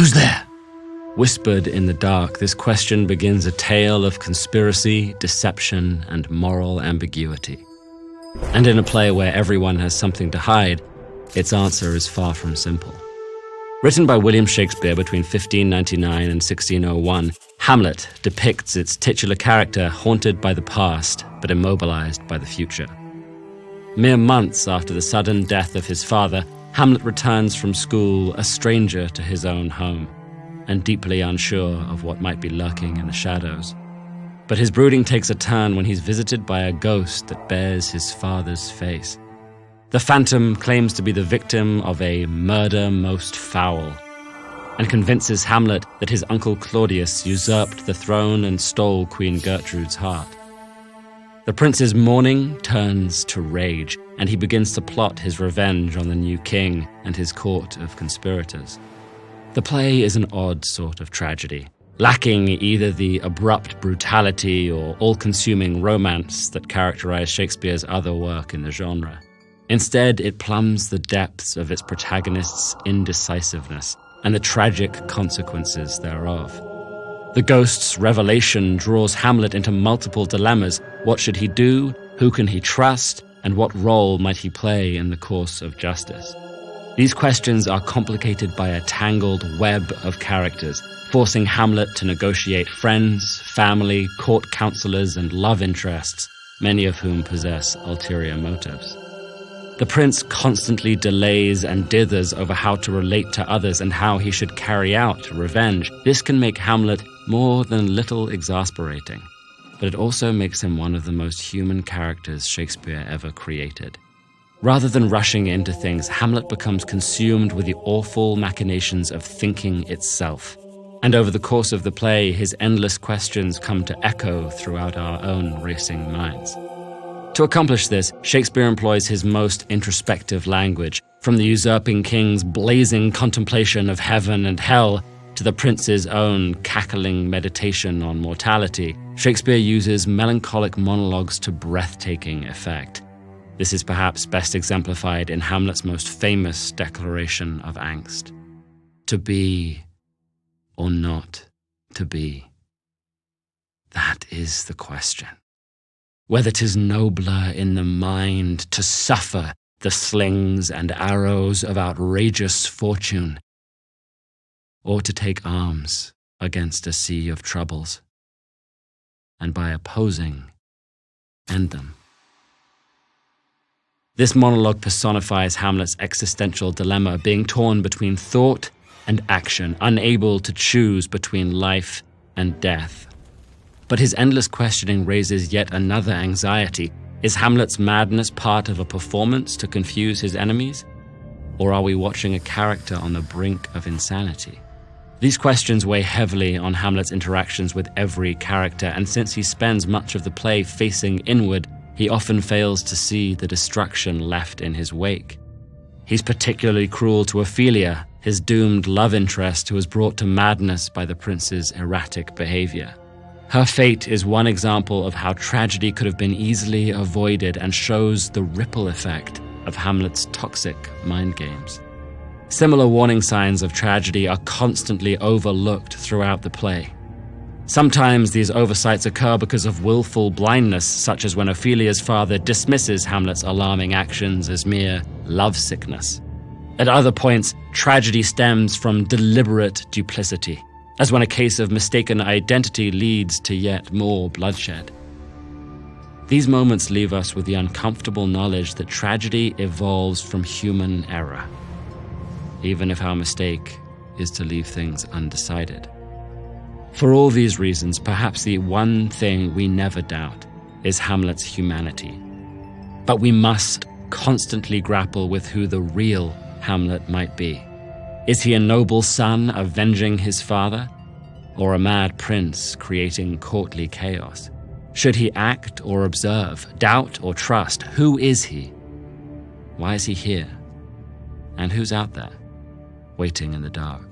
Who's there? Whispered in the dark, this question begins a tale of conspiracy, deception, and moral ambiguity. And in a play where everyone has something to hide, its answer is far from simple. Written by William Shakespeare between 1599 and 1601, Hamlet depicts its titular character haunted by the past, but immobilized by the future. Mere months after the sudden death of his father, Hamlet returns from school a stranger to his own home, and deeply unsure of what might be lurking in the shadows. But his brooding takes a turn when he's visited by a ghost that bears his father's face. The phantom claims to be the victim of a murder most foul, and convinces Hamlet that his uncle Claudius usurped the throne and stole Queen Gertrude's heart. The prince's mourning turns to rage, and he begins to plot his revenge on the new king and his court of conspirators. The play is an odd sort of tragedy, lacking either the abrupt brutality or all-consuming romance that characterize Shakespeare's other work in the genre. Instead, it plumbs the depths of its protagonist's indecisiveness and the tragic consequences thereof. The ghost's revelation draws Hamlet into multiple dilemmas. What should he do? Who can he trust? And what role might he play in the course of justice? These questions are complicated by a tangled web of characters, forcing Hamlet to negotiate friends, family, court counselors, and love interests, many of whom possess ulterior motives. The prince constantly delays and dithers over how to relate to others and how he should carry out revenge. This can make Hamlet more than a little exasperating, but it also makes him one of the most human characters Shakespeare ever created. Rather than rushing into things, Hamlet becomes consumed with the awful machinations of thinking itself. And over the course of the play, his endless questions come to echo throughout our own racing minds. To accomplish this, Shakespeare employs his most introspective language, from the usurping king's blazing contemplation of heaven and hell to the prince's own cackling meditation on mortality. Shakespeare uses melancholic monologues to breathtaking effect. This is perhaps best exemplified in Hamlet's most famous declaration of angst. To be or not to be? That is the question. Whether 'tis nobler in the mind to suffer the slings and arrows of outrageous fortune, or to take arms against a sea of troubles, and by opposing, end them. This monologue personifies Hamlet's existential dilemma, being torn between thought and action, unable to choose between life and death. But his endless questioning raises yet another anxiety. Is Hamlet's madness part of a performance to confuse his enemies? Or are we watching a character on the brink of insanity? These questions weigh heavily on Hamlet's interactions with every character, and since he spends much of the play facing inward, he often fails to see the destruction left in his wake. He's particularly cruel to Ophelia, his doomed love interest who was brought to madness by the prince's erratic behavior. Her fate is one example of how tragedy could have been easily avoided and shows the ripple effect of Hamlet's toxic mind games. Similar warning signs of tragedy are constantly overlooked throughout the play. Sometimes these oversights occur because of willful blindness, such as when Ophelia's father dismisses Hamlet's alarming actions as mere lovesickness. At other points, tragedy stems from deliberate duplicity, as when a case of mistaken identity leads to yet more bloodshed. These moments leave us with the uncomfortable knowledge that tragedy evolves from human error, even if our mistake is to leave things undecided. For all these reasons, perhaps the one thing we never doubt is Hamlet's humanity. But we must constantly grapple with who the real Hamlet might be. Is he a noble son avenging his father, or a mad prince creating courtly chaos? Should he act or observe, doubt or trust? Who is he? Why is he here? And who's out there, waiting in the dark?